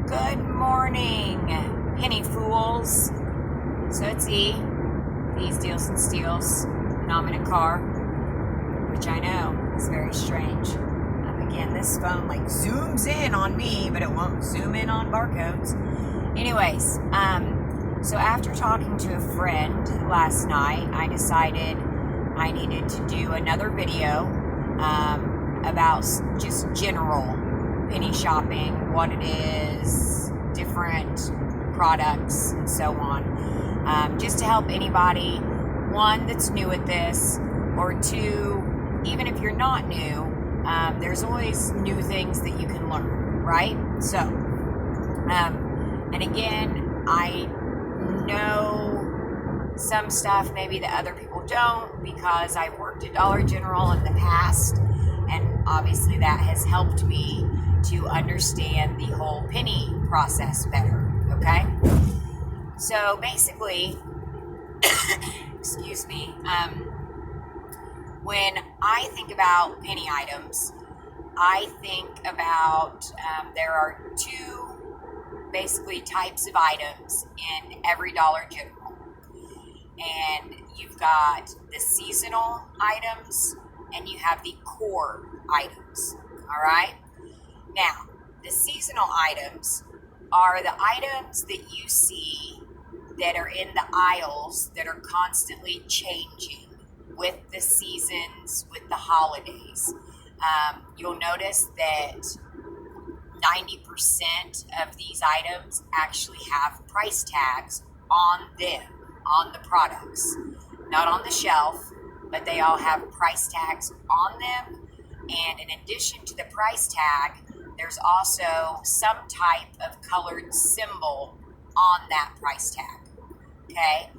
Good morning, penny fools. So it's these deals and steals, and I'm in a car, which I know is very strange. Again, this phone zooms in on me, but it won't zoom in on barcodes. Anyways, so after talking to a friend last night, I decided I needed to do another video about just general penny shopping, what it is, different products, and so on. Just to help anybody, one, that's new at this, or two, even if you're not new, there's always new things that you can learn, right? So, and again, I know some stuff maybe that other people don't because I've worked at Dollar General in the past, and obviously that has helped me to understand the whole penny process better, okay? So basically, excuse me, when I think about penny items, I think about there are two basically types of items in every Dollar General. And you've got the seasonal items and you have the core items, all right? Now, the seasonal items are the items that you see that are in the aisles that are constantly changing with the seasons, with the holidays. You'll notice that 90% of these items actually have price tags on them, on the products. Not on the shelf, but they all have price tags on them. And in addition to the price tag, there's also some type of colored symbol on that price tag, okay?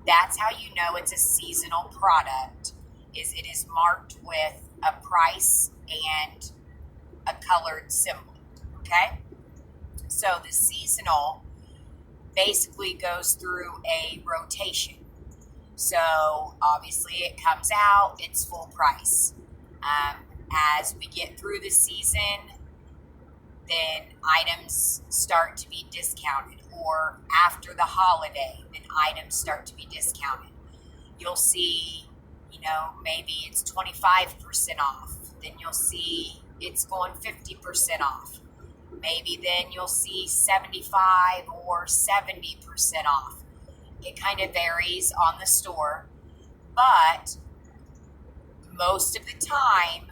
That's how you know it's a seasonal product, is it is marked with a price and a colored symbol, okay? So the seasonal basically goes through a rotation. So obviously it comes out, it's full price. As we get through the season, then items start to be discounted, or after the holiday, then items start to be discounted. You'll see, maybe it's 25% off. Then you'll see it's going 50% off. Maybe then you'll see 75 or 70% off. It kind of varies on the store, but most of the time,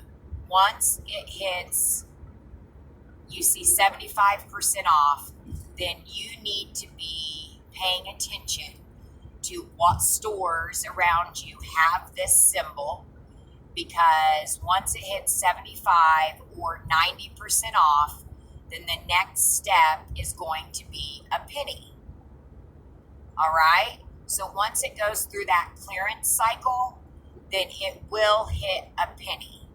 once it hits, you see 75% off, then you need to be paying attention to what stores around you have this symbol, because once it hits 75 or 90% off, then the next step is going to be a penny. All right? So once it goes through that clearance cycle, then it will hit a penny.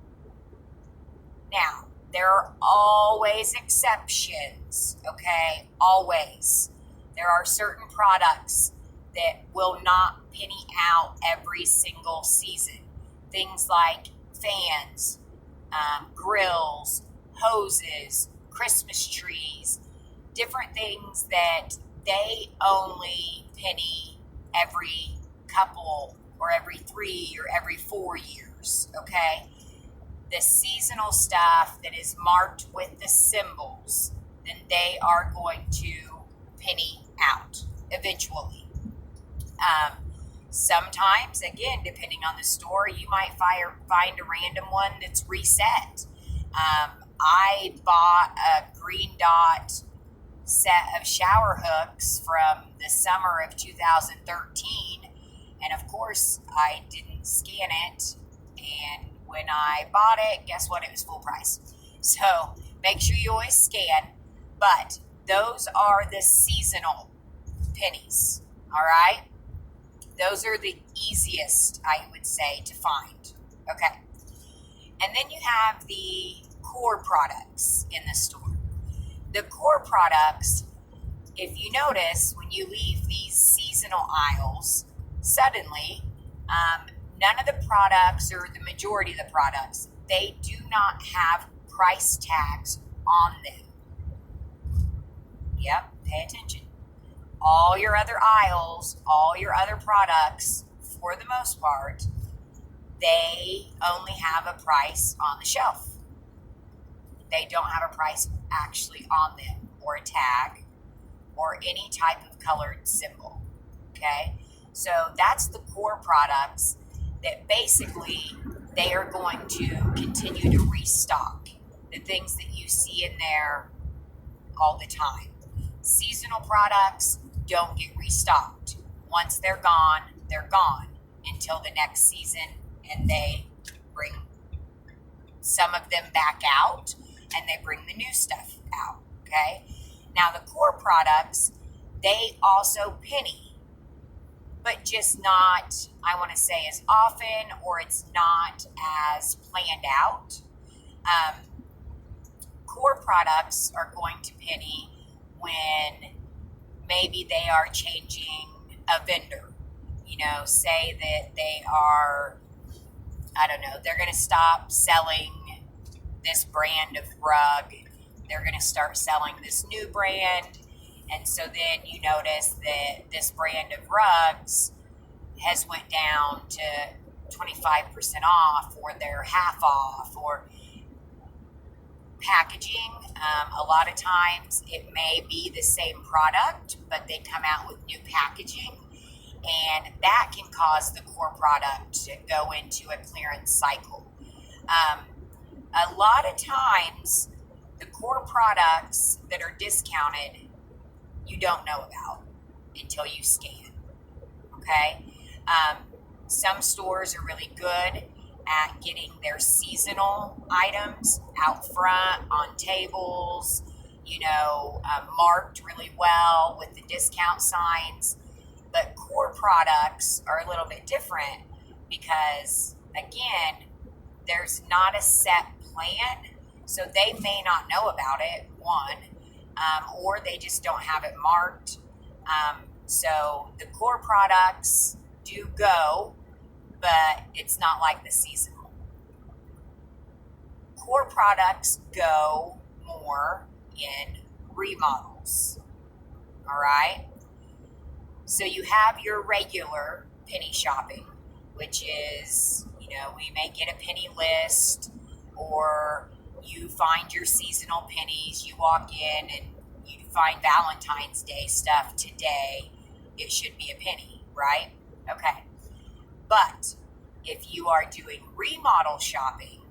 Now, there are always exceptions, okay? Always. There are certain products that will not penny out every single season. Things like fans, grills, hoses, Christmas trees, different things that they only penny every couple or every 3 or every 4 years, okay? The seasonal stuff that is marked with the symbols, then they are going to penny out eventually. Sometimes, again, depending on the store, you might find a random one that's reset. I bought a green dot set of shower hooks from the summer of 2013, and of course I didn't scan it, and when I bought it, guess what? It was full price. So make sure you always scan, but those are the seasonal pennies, all right? Those are the easiest, I would say, to find, okay? And then you have the core products in the store. The core products, if you notice, when you leave these seasonal aisles, suddenly, none of the products, or the majority of the products, they do not have price tags on them. Yep, pay attention. All your other aisles, all your other products, for the most part, they only have a price on the shelf. They don't have a price actually on them, or a tag, or any type of colored symbol. Okay? So that's the core products that basically they are going to continue to restock. The things that you see in there all the time. Seasonal products don't get restocked. Once they're gone until the next season, and they bring some of them back out and they bring the new stuff out. Okay? Now, the core products, they also penny, but just not, I want to say, as often, or it's not as planned out. Core products are going to penny when maybe they are changing a vendor. Say that they are, I don't know, they're going to stop selling this brand of rug. They're going to start selling this new brand. And so then you notice that this brand of rugs has went down to 25% off, or they're half off, or packaging. A lot of times it may be the same product, but they come out with new packaging, and that can cause the core product to go into a clearance cycle. A lot of times, the core products that are discounted, you don't know about until you scan. Okay? Some stores are really good at getting their seasonal items out front on tables, marked really well with the discount signs. But core products are a little bit different because, again, there's not a set plan, so they may not know about it, one, or they just don't have it marked. So the core products do go, but it's not like the seasonal. Core products go more in remodels. All right? So you have your regular penny shopping, which is, we may get a penny list, or you find your seasonal pennies. You walk in and you find Valentine's Day stuff today. It should be a penny, right? Okay. But if you are doing remodel shopping,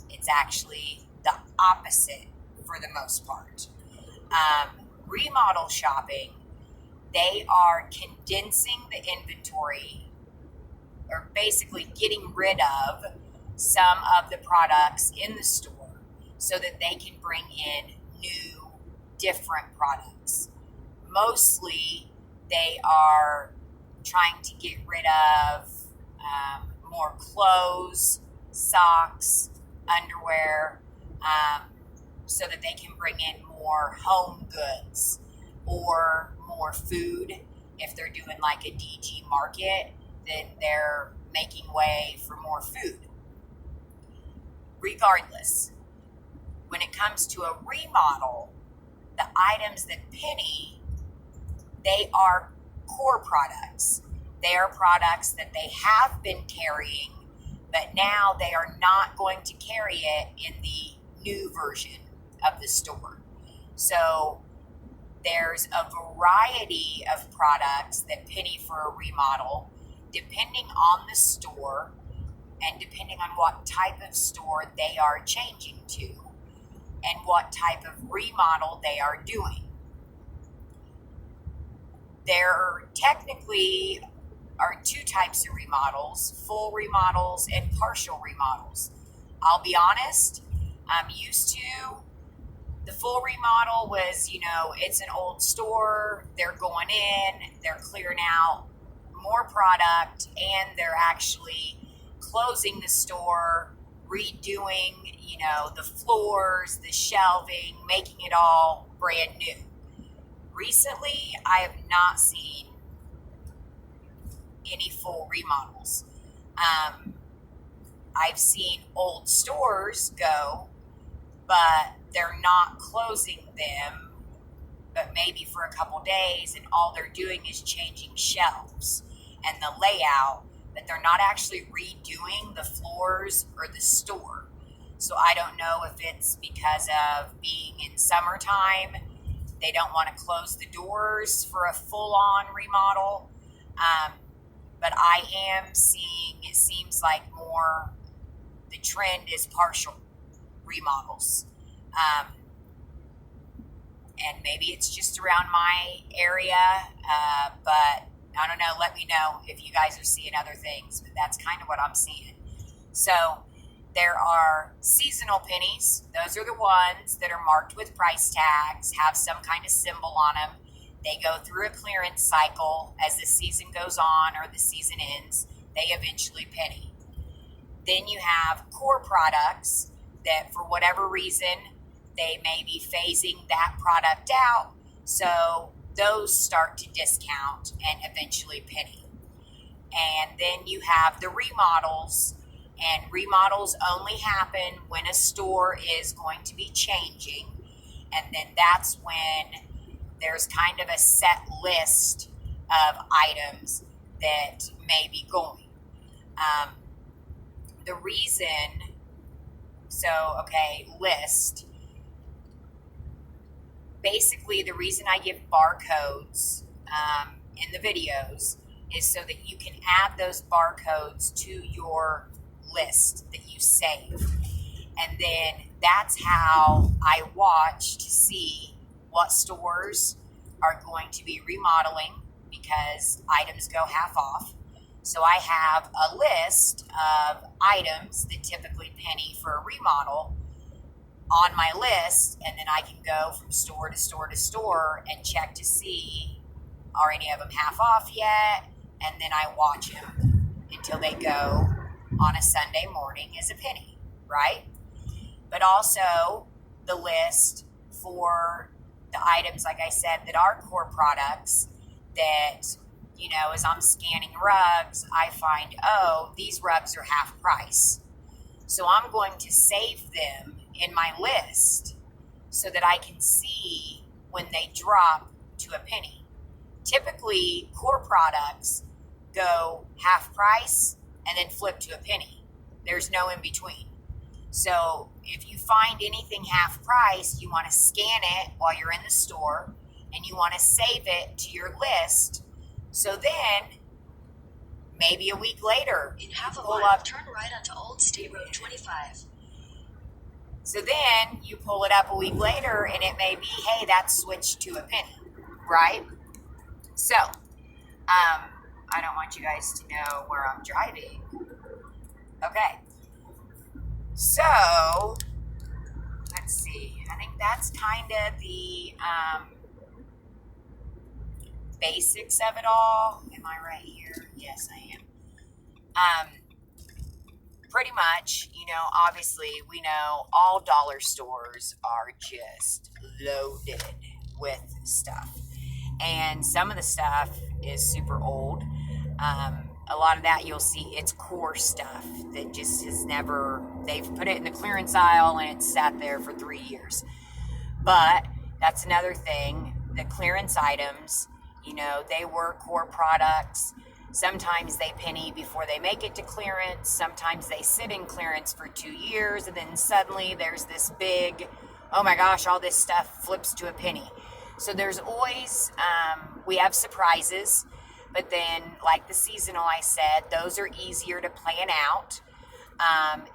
it's actually the opposite for the most part. Remodel shopping, they are condensing the inventory, or basically getting rid of some of the products in the store so that they can bring in new, different products. Mostly, they are trying to get rid of more clothes, socks, underwear, so that they can bring in more home goods or more food. If they're doing like a DG market, then they're making way for more food. Regardless, when it comes to a remodel, the items that penny, they are core products. They are products that they have been carrying, but now they are not going to carry it in the new version of the store. So there's a variety of products that penny for a remodel, depending on the store and depending on what type of store they are changing to and what type of remodel they are doing. There technically are two types of remodels: full remodels and partial remodels. I'll be honest, I'm used to the full remodel was, it's an old store, they're going in, they're clearing out more product, and they're actually closing the store, redoing, the floors, the shelving, making it all brand new. Recently, I have not seen any full remodels. I've seen old stores go, but they're not closing them but maybe for a couple days, and all they're doing is changing shelves and the layout, but they're not actually redoing the floors or the store. So I don't know if it's because of being in summertime, they don't want to close the doors for a full-on remodel. But I am seeing, it seems like more, the trend is partial remodels. And maybe it's just around my area, but I don't know. Let me know if you guys are seeing other things, but that's kind of what I'm seeing. So there are seasonal pennies. Those are the ones that are marked with price tags, have some kind of symbol on them. They go through a clearance cycle as the season goes on or the season ends. They eventually penny. Then you have core products that for whatever reason, they may be phasing that product out. So those start to discount and eventually penny. And then you have the remodels, and remodels only happen when a store is going to be changing. And then that's when there's kind of a set list of items that may be going. The reason, list. Basically, the reason I give barcodes in the videos is so that you can add those barcodes to your list that you save. And then that's how I watch to see what stores are going to be remodeling, because items go half off. So I have a list of items that typically penny for a remodel on my list, and then I can go from store to store to store and check to see, are any of them half off yet? And then I watch them until they go on a Sunday morning as a penny, right? But also the list for the items, like I said, that are core products that, as I'm scanning rugs, I find, these rugs are half price. So I'm going to save them in my list so that I can see when they drop to a penny. Typically, core products go half price and then flip to a penny. There's no in between. So if you find anything half price, you want to scan it while you're in the store, and you want to save it to your list. So then, maybe a week later, in half a pull mile, up, turn right onto Old State Road 25. So then you pull it up a week later, and it may be, hey, that's switched to a penny, right? So, I don't want you guys to know where I'm driving. Okay. So, let's see. I think that's kind of the basics of it all. Am I right here? Yes, I am. Pretty much, obviously we know all dollar stores are just loaded with stuff. And some of the stuff is super old. A lot of that you'll see, it's core stuff that just has never, they've put it in the clearance aisle and it's sat there for 3 years. But that's another thing. The clearance items, they were core products. Sometimes they penny before they make it to clearance. Sometimes they sit in clearance for 2 years, and then suddenly there's this big, oh my gosh, all this stuff flips to a penny. So there's always, we have surprises, but then like the seasonal, I said, those are easier to plan out.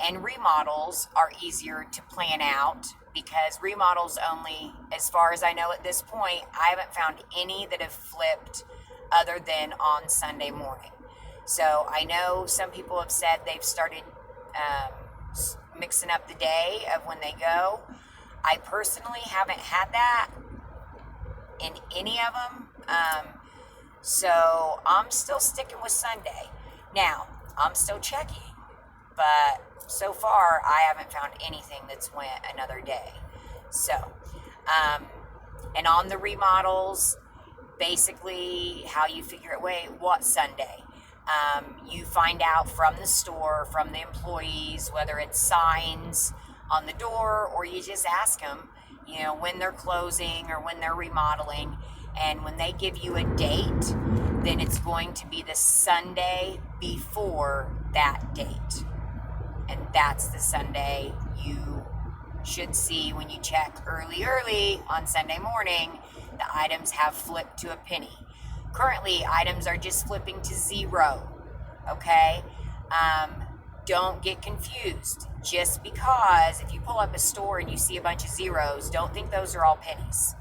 And remodels are easier to plan out, because remodels only, as far as I know at this point, I haven't found any that have flipped other than on Sunday morning. So I know some people have said they've started mixing up the day of when they go. I personally haven't had that in any of them. So I'm still sticking with Sunday. Now, I'm still checking, but so far I haven't found anything that's went another day. So, and on the remodels, basically how you figure it, what Sunday. You find out from the store, from the employees, whether it's signs on the door or you just ask them, you know, when they're closing or when they're remodeling. And when they give you a date, then it's going to be the Sunday before that date. And that's the Sunday you should see when you check early on Sunday morning. The items have flipped to a penny. Currently, items are just flipping to zero. Okay? Don't get confused. Just because if you pull up a store and you see a bunch of zeros, don't think those are all pennies.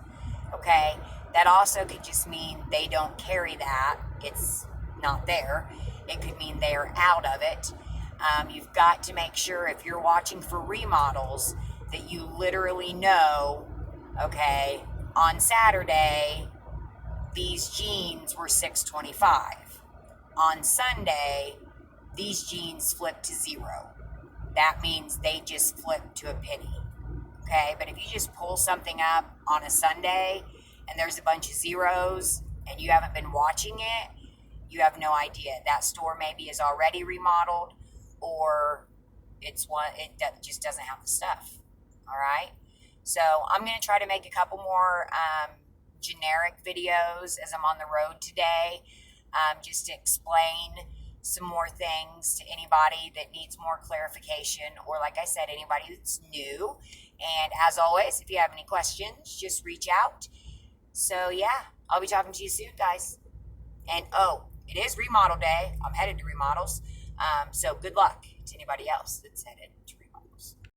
Okay? That also could just mean they don't carry that. It's not there. It could mean they're out of it. You've got to make sure if you're watching for remodels that you literally know, okay, on Saturday, these jeans were $6.25. On Sunday, these jeans flipped to zero. That means they just flipped to a penny. Okay, but if you just pull something up on a Sunday and there's a bunch of zeros and you haven't been watching it, you have no idea. That store maybe is already remodeled, or it's one that just doesn't have the stuff. All right, so I'm going to try to make a couple more generic videos as I'm on the road today, just to explain some more things to anybody that needs more clarification, or like I said, anybody that's new. And as always, if you have any questions, just reach out. So yeah, I'll be talking to you soon, guys. And oh, it is remodel day. I'm headed to remodels. So good luck to anybody else that's headed.